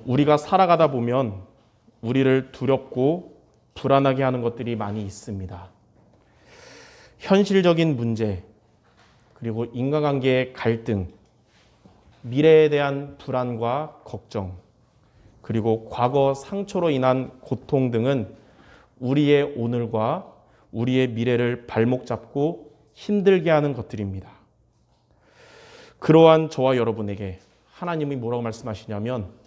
우리가 살아가다 보면 우리를 두렵고 불안하게 하는 것들이 많이 있습니다. 현실적인 문제, 그리고 인간관계의 갈등, 미래에 대한 불안과 걱정, 그리고 과거 상처로 인한 고통 등은 우리의 오늘과 우리의 미래를 발목 잡고 힘들게 하는 것들입니다. 그러한 저와 여러분에게 하나님이 뭐라고 말씀하시냐면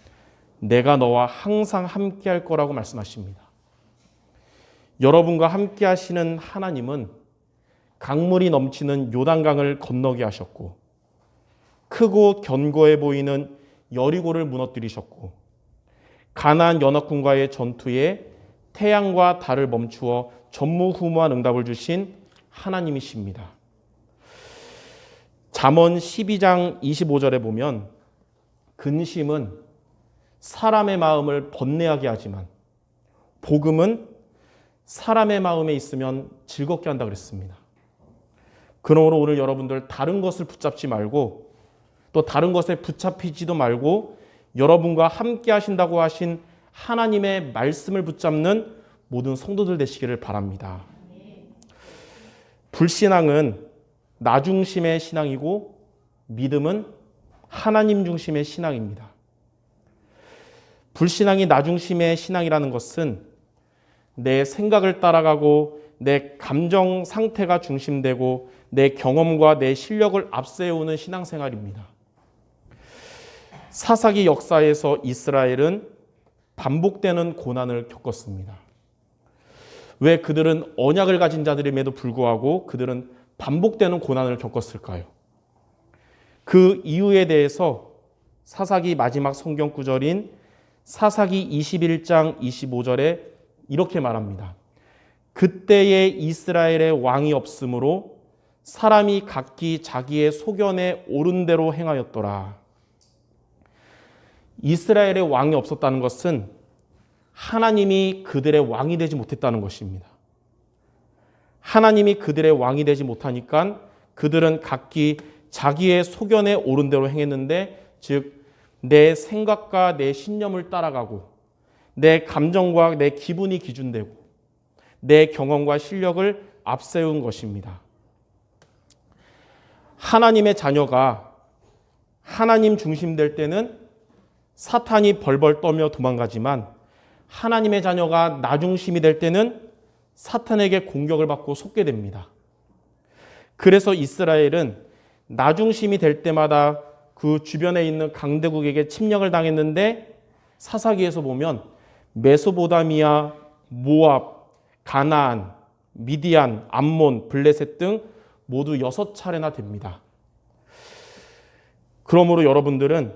내가 너와 항상 함께 할 거라고 말씀하십니다. 여러분과 함께 하시는 하나님은 강물이 넘치는 요단강을 건너게 하셨고 크고 견고해 보이는 여리고를 무너뜨리셨고 가나안 연합군과의 전투에 태양과 달을 멈추어 전무후무한 응답을 주신 하나님이십니다. 잠언 12장 25절에 보면 근심은 사람의 마음을 번뇌하게 하지만 복음은 사람의 마음에 있으면 즐겁게 한다 그랬습니다. 그러므로 오늘 여러분들 다른 것을 붙잡지 말고 또 다른 것에 붙잡히지도 말고 여러분과 함께 하신다고 하신 하나님의 말씀을 붙잡는 모든 성도들 되시기를 바랍니다. 불신앙은 나 중심의 신앙이고 믿음은 하나님 중심의 신앙입니다. 불신앙이 나 중심의 신앙이라는 것은 내 생각을 따라가고 내 감정 상태가 중심되고 내 경험과 내 실력을 앞세우는 신앙생활입니다. 사사기 역사에서 이스라엘은 반복되는 고난을 겪었습니다. 왜 그들은 언약을 가진 자들임에도 불구하고 그들은 반복되는 고난을 겪었을까요? 그 이유에 대해서 사사기 마지막 성경 구절인 사사기 21장 25절에 이렇게 말합니다. 그때에 이스라엘의 왕이 없으므로 사람이 각기 자기의 소견에 옳은 대로 행하였더라. 이스라엘의 왕이 없었다는 것은 하나님이 그들의 왕이 되지 못했다는 것입니다. 하나님이 그들의 왕이 되지 못하니까 그들은 각기 자기의 소견에 옳은 대로 행했는데 즉 내 생각과 내 신념을 따라가고 내 감정과 내 기분이 기준되고 내 경험과 실력을 앞세운 것입니다. 하나님의 자녀가 하나님 중심될 때는 사탄이 벌벌 떨며 도망가지만 하나님의 자녀가 나 중심이 될 때는 사탄에게 공격을 받고 속게 됩니다. 그래서 이스라엘은 나 중심이 될 때마다 그 주변에 있는 강대국에게 침략을 당했는데 사사기에서 보면 메소보다미아, 모압, 가나안, 미디안, 암몬, 블레셋 등 모두 6차례나 됩니다. 그러므로 여러분들은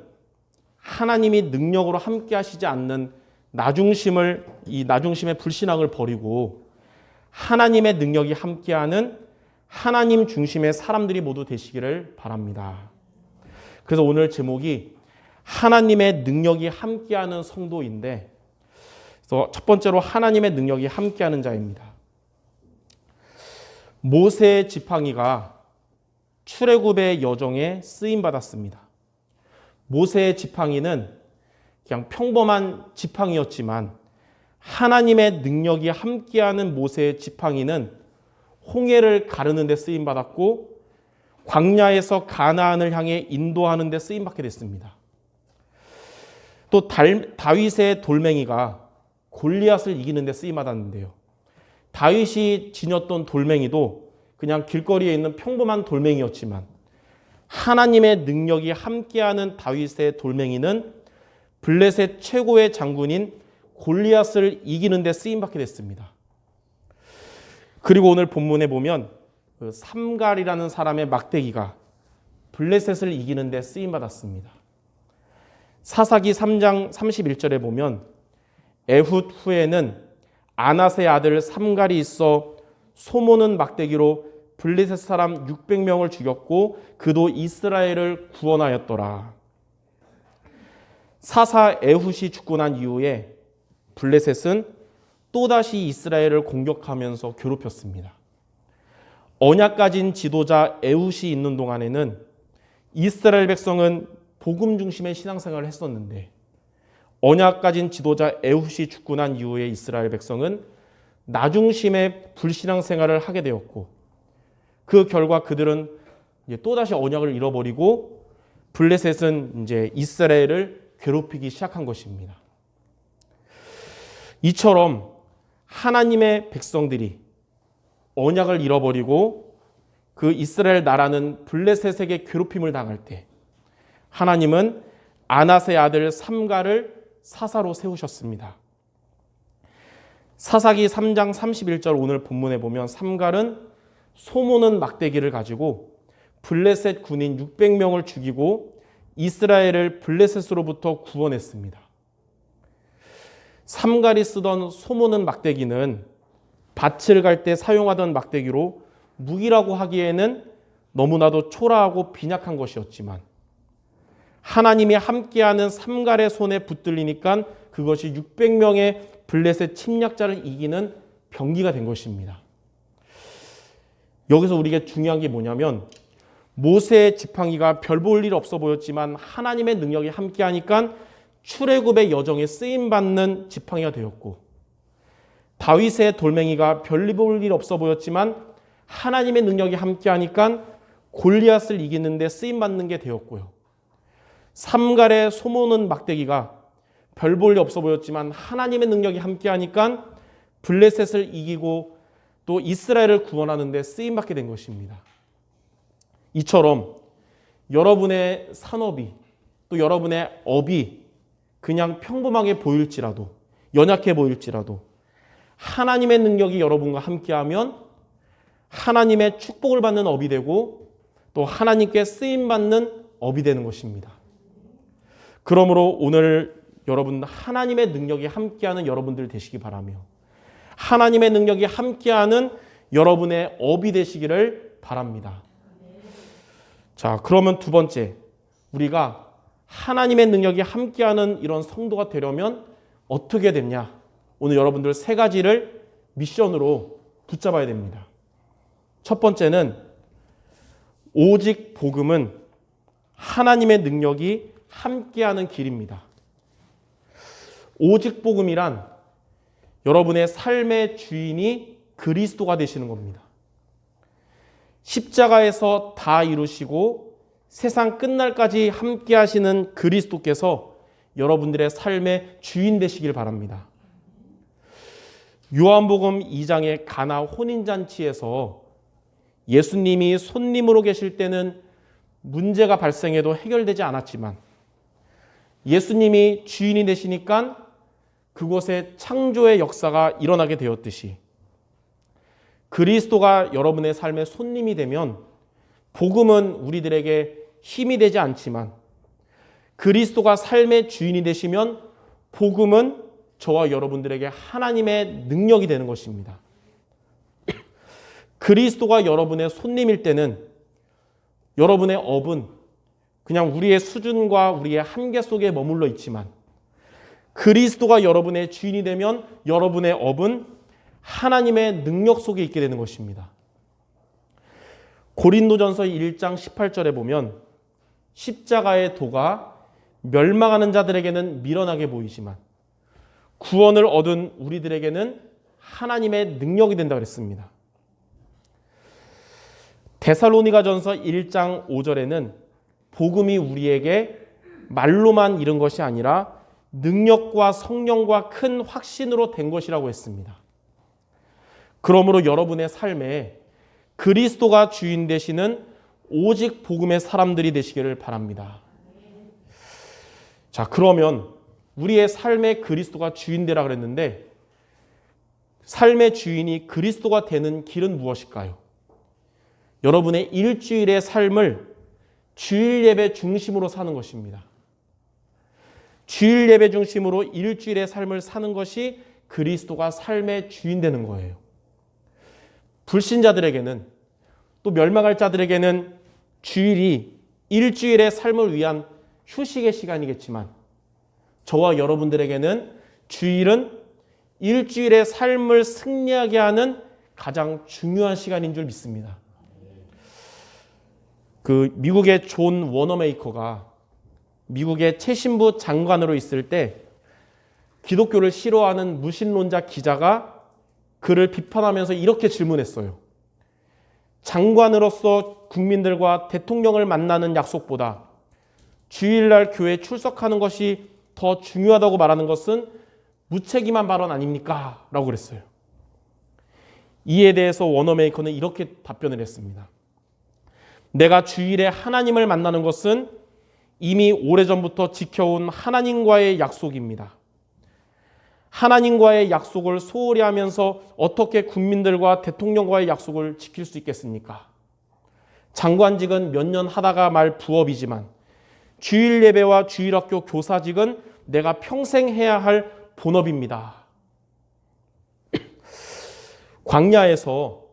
하나님이 능력으로 함께 하시지 않는 나 중심의 불신앙을 버리고 하나님의 능력이 함께하는 하나님 중심의 사람들이 모두 되시기를 바랍니다. 그래서 오늘 제목이 하나님의 능력이 함께하는 성도인데 그래서 첫 번째로 하나님의 능력이 함께하는 자입니다. 모세의 지팡이가 출애굽의 여정에 쓰임받았습니다. 모세의 지팡이는 그냥 평범한 지팡이였지만 하나님의 능력이 함께하는 모세의 지팡이는 홍해를 가르는 데 쓰임받았고 광야에서 가나안을 향해 인도하는 데 쓰임받게 됐습니다. 또 다윗의 돌멩이가 골리앗을 이기는 데 쓰임받았는데요. 다윗이 지녔던 돌멩이도 그냥 길거리에 있는 평범한 돌멩이였지만 하나님의 능력이 함께하는 다윗의 돌멩이는 블레셋 최고의 장군인 골리앗을 이기는 데 쓰임받게 됐습니다. 그리고 오늘 본문에 보면 그 삼갈이라는 사람의 막대기가 블레셋을 이기는 데 쓰임받았습니다. 사사기 3장 31절에 보면 에훗 후에는 아낫의 아들 삼갈이 있어 소모는 막대기로 블레셋 사람 600명을 죽였고 그도 이스라엘을 구원하였더라. 사사 에훗이 죽고 난 이후에 블레셋은 또다시 이스라엘을 공격하면서 괴롭혔습니다. 언약 가진 지도자 에훗이 있는 동안에는 이스라엘 백성은 복음 중심의 신앙생활을 했었는데 언약 가진 지도자 에훗이 죽고 난 이후에 이스라엘 백성은 나중심의 불신앙 생활을 하게 되었고, 그 결과 그들은 또다시 언약을 잃어버리고 블레셋은 이제 이스라엘을 괴롭히기 시작한 것입니다. 이처럼 하나님의 백성들이 언약을 잃어버리고 그 이스라엘 나라는 블레셋에게 괴롭힘을 당할 때 하나님은 아낫의 아들 삼가를 사사로 세우셨습니다. 사사기 3장 31절 오늘 본문에 보면 삼갈은 소모는 막대기를 가지고 블레셋 군인 600명을 죽이고 이스라엘을 블레셋으로부터 구원했습니다. 삼갈이 쓰던 소모는 막대기는 밭을 갈 때 사용하던 막대기로 무기라고 하기에는 너무나도 초라하고 빈약한 것이었지만 하나님이 함께하는 삼갈의 손에 붙들리니까 그것이 600명의 블레셋 침략자를 이기는 병기가 된 것입니다. 여기서 우리에게 중요한 게 뭐냐면 모세의 지팡이가 별 볼 일 없어 보였지만 하나님의 능력이 함께하니까 출애굽의 여정에 쓰임받는 지팡이가 되었고, 다윗의 돌멩이가 별 볼 일 없어 보였지만 하나님의 능력이 함께하니까 골리앗을 이기는데 쓰임받는 게 되었고요. 삼갈의 소모는 막대기가 별 볼 일 없어 보였지만 하나님의 능력이 함께하니까 블레셋을 이기고 또 이스라엘을 구원하는 데 쓰임받게 된 것입니다. 이처럼 여러분의 산업이 또 여러분의 업이 그냥 평범하게 보일지라도 연약해 보일지라도 하나님의 능력이 여러분과 함께하면 하나님의 축복을 받는 업이 되고 또 하나님께 쓰임받는 업이 되는 것입니다. 그러므로 오늘 여러분 하나님의 능력이 함께하는 여러분들 되시기 바라며 하나님의 능력이 함께하는 여러분의 업이 되시기를 바랍니다. 자, 그러면 두 번째, 우리가 하나님의 능력이 함께하는 이런 성도가 되려면 어떻게 됐냐? 오늘 여러분들 세 가지를 미션으로 붙잡아야 됩니다. 첫 번째는 오직 복음은 하나님의 능력이 함께하는 길입니다. 오직 복음이란 여러분의 삶의 주인이 그리스도가 되시는 겁니다. 십자가에서 다 이루시고 세상 끝날까지 함께 하시는 그리스도께서 여러분들의 삶의 주인 되시길 바랍니다. 요한복음 2장의 가나 혼인잔치에서 예수님이 손님으로 계실 때는 문제가 발생해도 해결되지 않았지만 예수님이 주인이 되시니까 그곳에 창조의 역사가 일어나게 되었듯이 그리스도가 여러분의 삶의 손님이 되면 복음은 우리들에게 힘이 되지 않지만 그리스도가 삶의 주인이 되시면 복음은 저와 여러분들에게 하나님의 능력이 되는 것입니다. 그리스도가 여러분의 손님일 때는 여러분의 업은 그냥 우리의 수준과 우리의 한계 속에 머물러 있지만 그리스도가 여러분의 주인이 되면 여러분의 업은 하나님의 능력 속에 있게 되는 것입니다. 고린도전서 1장 18절에 보면 십자가의 도가 멸망하는 자들에게는 미련하게 보이지만 구원을 얻은 우리들에게는 하나님의 능력이 된다고 그랬습니다. 데살로니가전서 1장 5절에는 복음이 우리에게 말로만 이른 것이 아니라 능력과 성령과 큰 확신으로 된 것이라고 했습니다. 그러므로 여러분의 삶에 그리스도가 주인 되시는 오직 복음의 사람들이 되시기를 바랍니다. 자, 그러면 우리의 삶에 그리스도가 주인 되라 그랬는데 삶의 주인이 그리스도가 되는 길은 무엇일까요? 여러분의 일주일의 삶을 주일 예배 중심으로 사는 것입니다. 주일 예배 중심으로 일주일의 삶을 사는 것이 그리스도가 삶의 주인 되는 거예요. 불신자들에게는 또 멸망할 자들에게는 주일이 일주일의 삶을 위한 휴식의 시간이겠지만 저와 여러분들에게는 주일은 일주일의 삶을 승리하게 하는 가장 중요한 시간인 줄 믿습니다. 그 미국의 존 워너메이커가 미국의 최신부 장관으로 있을 때 기독교를 싫어하는 무신론자 기자가 그를 비판하면서 이렇게 질문했어요. 장관으로서 국민들과 대통령을 만나는 약속보다 주일날 교회에 출석하는 것이 더 중요하다고 말하는 것은 무책임한 발언 아닙니까? 라고 그랬어요. 이에 대해서 워너메이커는 이렇게 답변을 했습니다. 내가 주일에 하나님을 만나는 것은 이미 오래전부터 지켜온 하나님과의 약속입니다. 하나님과의 약속을 소홀히 하면서 어떻게 국민들과 대통령과의 약속을 지킬 수 있겠습니까? 장관직은 몇 년 하다가 말 부업이지만 주일 예배와 주일학교 교사직은 내가 평생 해야 할 본업입니다. 광야에서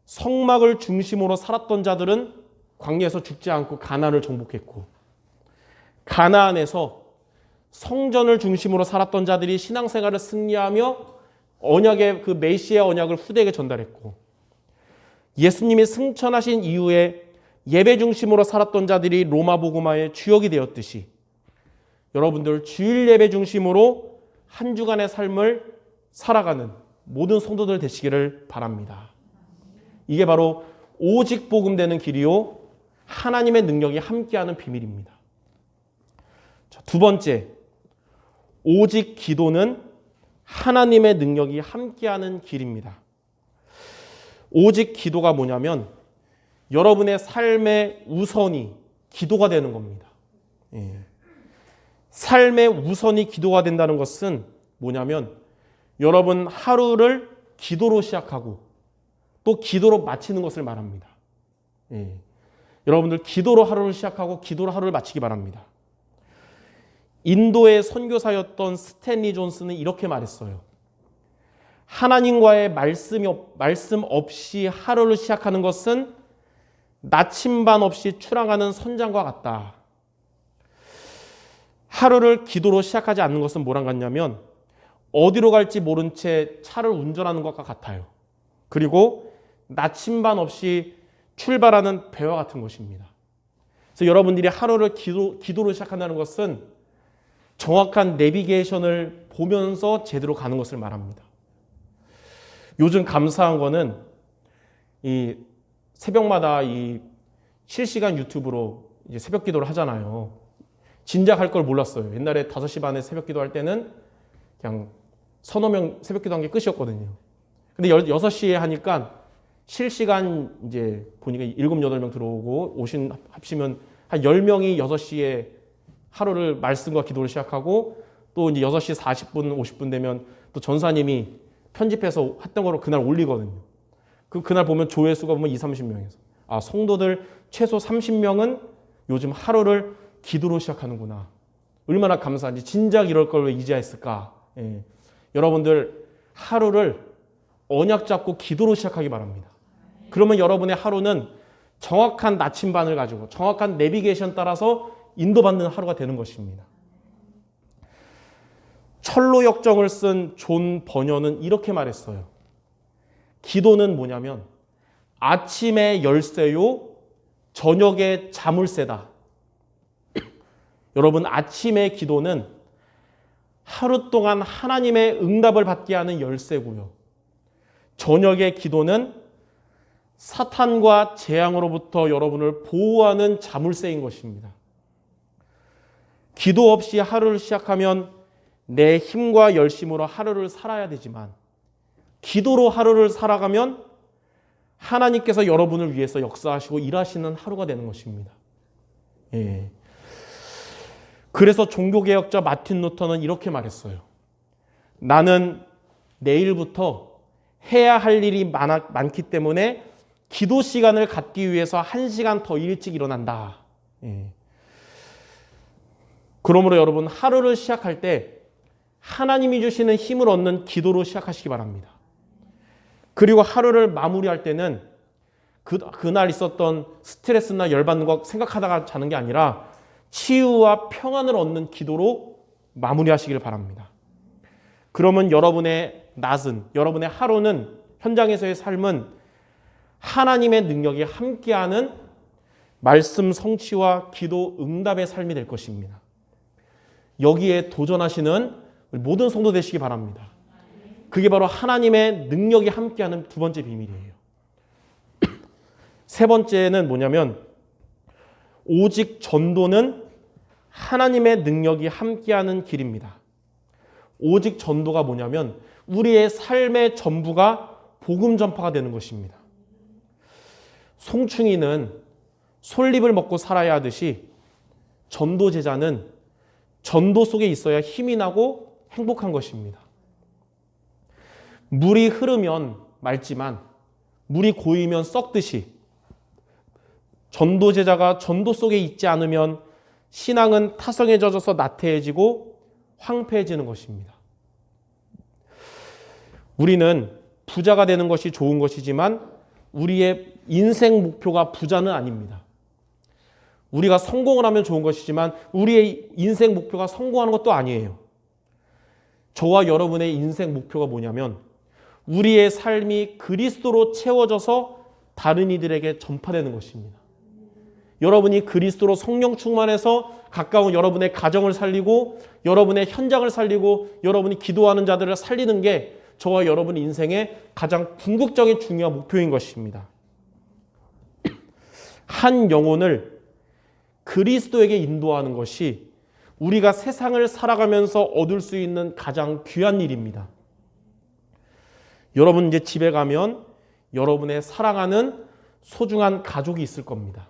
성막을 중심으로 살았던 자들은 광야에서 죽지 않고 가나안을 정복했고, 가나안에서 성전을 중심으로 살았던 자들이 신앙생활을 승리하며 언약의 그 메시아 언약을 후대에게 전달했고, 예수님이 승천하신 이후에 예배 중심으로 살았던 자들이 로마 복음화의 주역이 되었듯이 여러분들 주일 예배 중심으로 한 주간의 삶을 살아가는 모든 성도들 되시기를 바랍니다. 이게 바로 오직 복음 되는 길이요 하나님의 능력이 함께하는 비밀입니다. 자, 두 번째, 오직 기도는 하나님의 능력이 함께하는 길입니다. 오직 기도가 뭐냐면 여러분의 삶의 우선이 기도가 되는 겁니다. 삶의 우선이 기도가 된다는 것은 뭐냐면 여러분 하루를 기도로 시작하고 또 기도로 마치는 것을 말합니다. 여러분들 기도로 하루를 시작하고 기도로 하루를 마치기 바랍니다. 인도의 선교사였던 스탠리 존스는 이렇게 말했어요. 하나님과의 말씀 없이 하루를 시작하는 것은 나침반 없이 출항하는 선장과 같다. 하루를 기도로 시작하지 않는 것은 뭐랑 같냐면 어디로 갈지 모른 채 차를 운전하는 것과 같아요. 그리고 나침반 없이 출발하는 배와 같은 것입니다. 그래서 여러분들이 하루를 기도로 시작한다는 것은 정확한 내비게이션을 보면서 제대로 가는 것을 말합니다. 요즘 감사한 거는 이 새벽마다 이 실시간 유튜브로 이제 새벽 기도를 하잖아요. 진작 할 걸 몰랐어요. 옛날에 5시 반에 새벽 기도할 때는 그냥 서너 명 새벽 기도한 게 끝이었거든요. 근데 6시에 하니까 실시간 이제 보니까 7, 8명 들어오고 합치면 한 10명이 6시에 하루를 말씀과 기도를 시작하고 또 이제 6시 40분, 50분 되면 또 전사님이 편집해서 했던 거로 그날 올리거든요. 그날 보면 조회수가 보면 20, 30명에서. 아, 성도들 최소 30명은 요즘 하루를 기도로 시작하는구나. 얼마나 감사한지. 진작 이럴 걸 왜 이제 했을까. 여러분들 하루를 언약 잡고 기도로 시작하기 바랍니다. 그러면 여러분의 하루는 정확한 나침반을 가지고 정확한 내비게이션 따라서 인도받는 하루가 되는 것입니다. 철로 역정을 쓴 존 버녀는 이렇게 말했어요. 기도는 뭐냐면 아침에 열쇠요, 저녁에 자물쇠다. 여러분, 아침의 기도는 하루 동안 하나님의 응답을 받게 하는 열쇠고요. 저녁의 기도는 사탄과 재앙으로부터 여러분을 보호하는 자물쇠인 것입니다. 기도 없이 하루를 시작하면 내 힘과 열심으로 하루를 살아야 되지만 기도로 하루를 살아가면 하나님께서 여러분을 위해서 역사하시고 일하시는 하루가 되는 것입니다. 그래서 종교개혁자 마틴 루터는 이렇게 말했어요. 나는 내일부터 해야 할 일이 많기 때문에 기도 시간을 갖기 위해서 1시간 더 일찍 일어난다. 그러므로 여러분 하루를 시작할 때 하나님이 주시는 힘을 얻는 기도로 시작하시기 바랍니다. 그리고 하루를 마무리할 때는 그날 있었던 스트레스나 열받는 거 생각하다가 자는 게 아니라 치유와 평안을 얻는 기도로 마무리하시길 바랍니다. 그러면 여러분의 낮은, 여러분의 하루는, 현장에서의 삶은 하나님의 능력이 함께하는 말씀 성취와 기도 응답의 삶이 될 것입니다. 여기에 도전하시는 모든 성도 되시기 바랍니다. 그게 바로 하나님의 능력이 함께하는 두 번째 비밀이에요. 세 번째는 뭐냐면 오직 전도는 하나님의 능력이 함께하는 길입니다. 오직 전도가 뭐냐면 우리의 삶의 전부가 복음 전파가 되는 것입니다. 송충이는 솔잎을 먹고 살아야 하듯이 전도 제자는 전도 속에 있어야 힘이 나고 행복한 것입니다. 물이 흐르면 맑지만 물이 고이면 썩듯이 전도 제자가 전도 속에 있지 않으면 신앙은 타성에 젖어서 나태해지고 황폐해지는 것입니다. 우리는 부자가 되는 것이 좋은 것이지만 우리의 인생 목표가 부자는 아닙니다. 우리가 성공을 하면 좋은 것이지만 우리의 인생 목표가 성공하는 것도 아니에요. 저와 여러분의 인생 목표가 뭐냐면 우리의 삶이 그리스도로 채워져서 다른 이들에게 전파되는 것입니다. 여러분이 그리스도로 성령 충만해서 가까운 여러분의 가정을 살리고 여러분의 현장을 살리고 여러분이 기도하는 자들을 살리는 게 저와 여러분의 인생의 가장 궁극적인 중요한 목표인 것입니다. 한 영혼을 그리스도에게 인도하는 것이 우리가 세상을 살아가면서 얻을 수 있는 가장 귀한 일입니다. 여러분 이제 집에 가면 여러분의 사랑하는 소중한 가족이 있을 겁니다.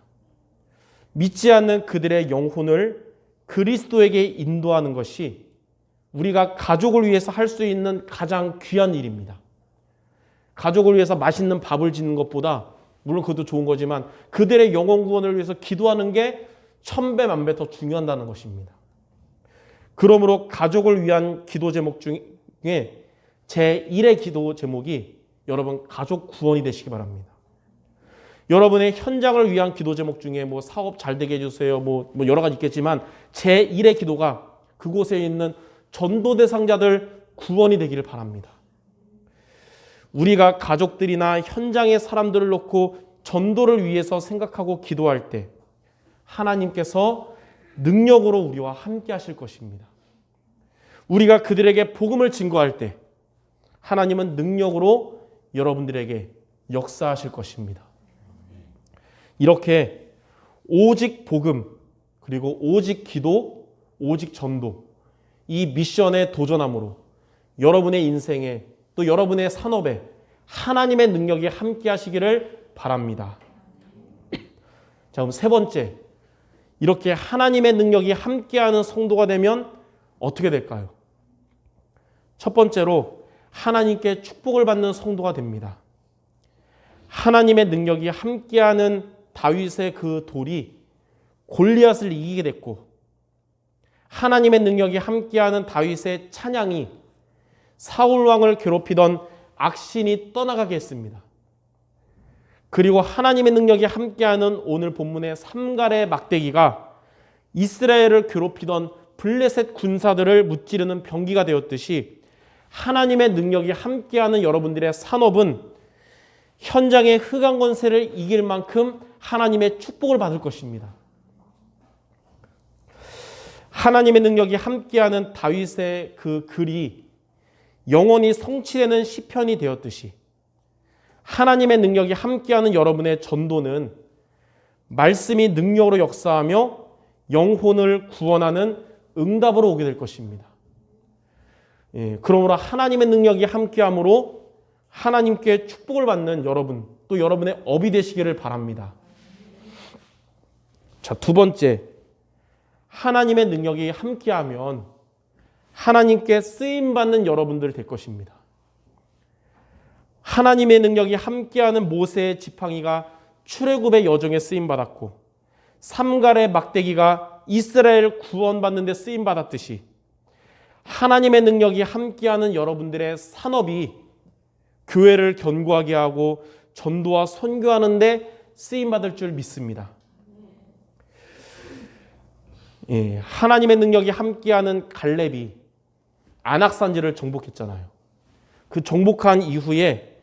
믿지 않는 그들의 영혼을 그리스도에게 인도하는 것이 우리가 가족을 위해서 할 수 있는 가장 귀한 일입니다. 가족을 위해서 맛있는 밥을 짓는 것보다 물론 그것도 좋은 거지만 그들의 영혼 구원을 위해서 기도하는 게 1000배 만배 더 중요하다는 것입니다. 그러므로 가족을 위한 기도 제목 중에 제1의 기도 제목이 여러분 가족 구원이 되시기 바랍니다. 여러분의 현장을 위한 기도 제목 중에 뭐 사업 잘 되게 해주세요. 뭐 여러 가지 있겠지만 제1의 기도가 그곳에 있는 전도 대상자들 구원이 되기를 바랍니다. 우리가 가족들이나 현장의 사람들을 놓고 전도를 위해서 생각하고 기도할 때 하나님께서 능력으로 우리와 함께 하실 것입니다. 우리가 그들에게 복음을 증거할 때 하나님은 능력으로 여러분들에게 역사하실 것입니다. 이렇게 오직 복음, 그리고 오직 기도, 오직 전도, 이 미션에 도전함으로 여러분의 인생에 또 여러분의 산업에 하나님의 능력이 함께 하시기를 바랍니다. 자, 그럼 세 번째, 이렇게 하나님의 능력이 함께하는 성도가 되면 어떻게 될까요? 첫 번째로 하나님께 축복을 받는 성도가 됩니다. 하나님의 능력이 함께하는 다윗의 그 돌이 골리앗을 이기게 됐고 하나님의 능력이 함께하는 다윗의 찬양이 사울 왕을 괴롭히던 악신이 떠나가게 했습니다. 그리고 하나님의 능력이 함께하는 오늘 본문의 삼갈의 막대기가 이스라엘을 괴롭히던 블레셋 군사들을 무찌르는 병기가 되었듯이 하나님의 능력이 함께하는 여러분들의 산업은 현장의 흑암 권세를 이길 만큼 하나님의 축복을 받을 것입니다. 하나님의 능력이 함께하는 다윗의 그 글이 영원히 성취되는 시편이 되었듯이 하나님의 능력이 함께하는 여러분의 전도는 말씀이 능력으로 역사하며 영혼을 구원하는 응답으로 오게 될 것입니다. 그러므로 하나님의 능력이 함께함으로 하나님께 축복을 받는 여러분, 또 여러분의 업이 되시기를 바랍니다. 자, 두 번째, 하나님의 능력이 함께하면 하나님께 쓰임받는 여러분들 될 것입니다. 하나님의 능력이 함께하는 모세의 지팡이가 출애굽의 여정에 쓰임받았고 삼갈의 막대기가 이스라엘 구원받는 데 쓰임받았듯이 하나님의 능력이 함께하는 여러분들의 산업이 교회를 견고하게 하고 전도와 선교하는 데 쓰임받을 줄 믿습니다. 하나님의 능력이 함께하는 갈렙이 안악산지를 정복했잖아요. 그 정복한 이후에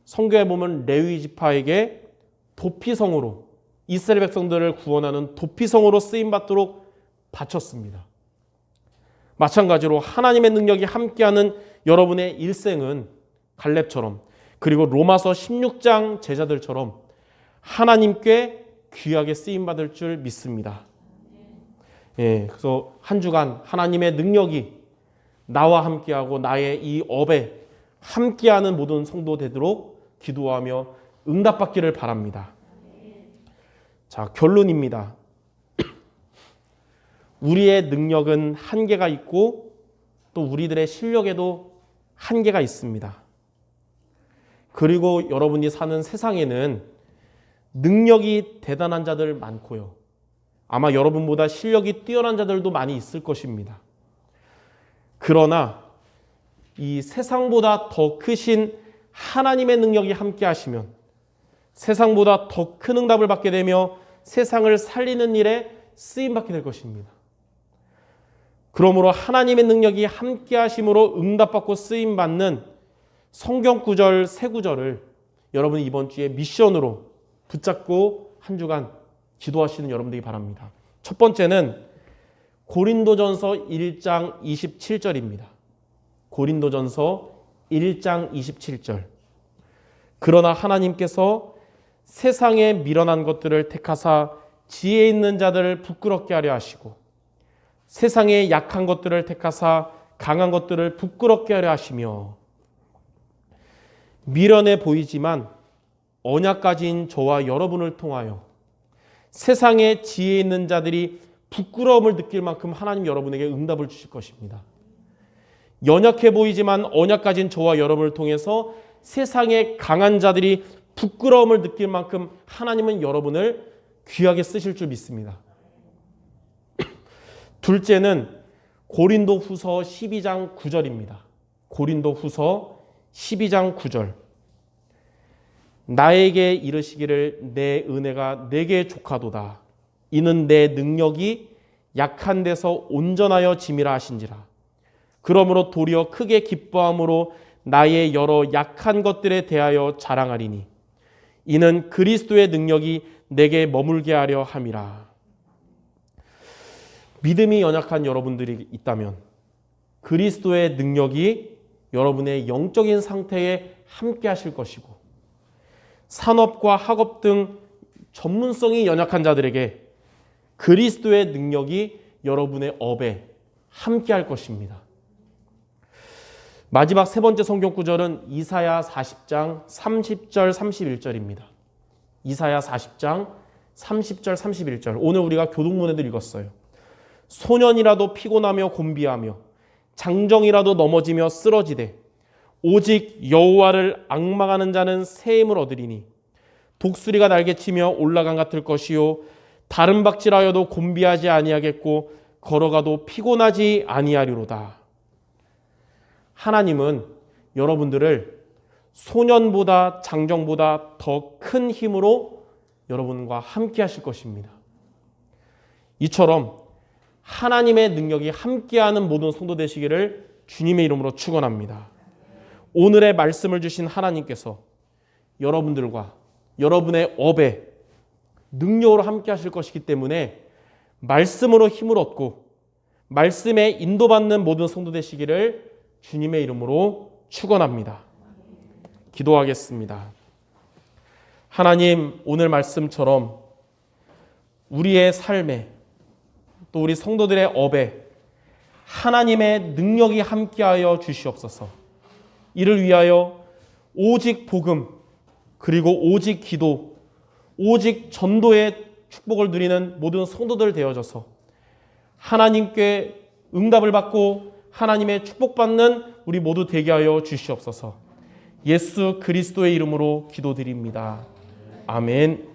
성경에 보면 레위 지파에게 도피성으로 이스라엘 백성들을 구원하는 도피성으로 쓰임받도록 바쳤습니다. 마찬가지로 하나님의 능력이 함께하는 여러분의 일생은 갈렙처럼, 그리고 로마서 16장 제자들처럼 하나님께 귀하게 쓰임받을 줄 믿습니다. 그래서 한 주간 하나님의 능력이 나와 함께하고 나의 이 업에 함께하는 모든 성도 되도록 기도하며 응답받기를 바랍니다. 자, 결론입니다. 우리의 능력은 한계가 있고 또 우리들의 실력에도 한계가 있습니다. 그리고 여러분이 사는 세상에는 능력이 대단한 자들 많고요. 아마 여러분보다 실력이 뛰어난 자들도 많이 있을 것입니다. 그러나 이 세상보다 더 크신 하나님의 능력이 함께 하시면 세상보다 더 큰 응답을 받게 되며 세상을 살리는 일에 쓰임받게 될 것입니다. 그러므로 하나님의 능력이 함께 하심으로 응답받고 쓰임받는 성경 구절 세 구절을 여러분이 이번 주에 미션으로 붙잡고 한 주간 기도하시는 여러분 되기 바랍니다. 첫 번째는 고린도전서 1장 27절입니다. 고린도전서 1장 27절. 그러나 하나님께서 세상에 미련한 것들을 택하사 지혜 있는 자들을 부끄럽게 하려 하시고 세상에 약한 것들을 택하사 강한 것들을 부끄럽게 하려 하시며 미련해 보이지만 언약 가진 저와 여러분을 통하여 세상에 지혜 있는 자들이 부끄러움을 느낄 만큼 하나님 여러분에게 응답을 주실 것입니다. 연약해 보이지만 언약 가진 저와 여러분을 통해서 세상에 강한 자들이 부끄러움을 느낄 만큼 하나님은 여러분을 귀하게 쓰실 줄 믿습니다. 둘째는 고린도후서 12장 9절입니다. 고린도후서 12장 9절. 나에게 이르시기를 내 은혜가 내게 족하도다. 이는 내 능력이 약한 데서 온전하여 짐이라 하신지라. 그러므로 도리어 크게 기뻐함으로 나의 여러 약한 것들에 대하여 자랑하리니 이는 그리스도의 능력이 내게 머물게 하려 함이라. 믿음이 연약한 여러분들이 있다면 그리스도의 능력이 여러분의 영적인 상태에 함께 하실 것이고 산업과 학업 등 전문성이 연약한 자들에게 그리스도의 능력이 여러분의 업에 함께 할 것입니다. 마지막 세 번째 성경 구절은 이사야 40장 30절 31절입니다. 이사야 40장 30절 31절. 오늘 우리가 교동문에도 읽었어요. 소년이라도 피곤하며 곤비하며 장정이라도 넘어지며 쓰러지되 오직 여호와를 앙망하는 자는 새 힘을 얻으리니 독수리가 날개치며 올라간 같을 것이요 다른 박질하여도 곤비하지 아니하겠고 걸어가도 피곤하지 아니하리로다. 하나님은 여러분들을 소년보다 장정보다 더 큰 힘으로 여러분과 함께 하실 것입니다. 이처럼 하나님의 능력이 함께하는 모든 성도 되시기를 주님의 이름으로 축원합니다. 오늘의 말씀을 주신 하나님께서 여러분들과 여러분의 업에 능력으로 함께 하실 것이기 때문에 말씀으로 힘을 얻고 말씀에 인도받는 모든 성도 되시기를 주님의 이름으로 축원합니다. 기도하겠습니다. 하나님, 오늘 말씀처럼 우리의 삶에 또 우리 성도들의 업에 하나님의 능력이 함께하여 주시옵소서. 이를 위하여 오직 복음 그리고 오직 기도 오직 전도의 축복을 누리는 모든 성도들 되어져서 하나님께 응답을 받고 하나님의 축복받는 우리 모두 되게 하여 주시옵소서. 예수 그리스도의 이름으로 기도드립니다. 아멘.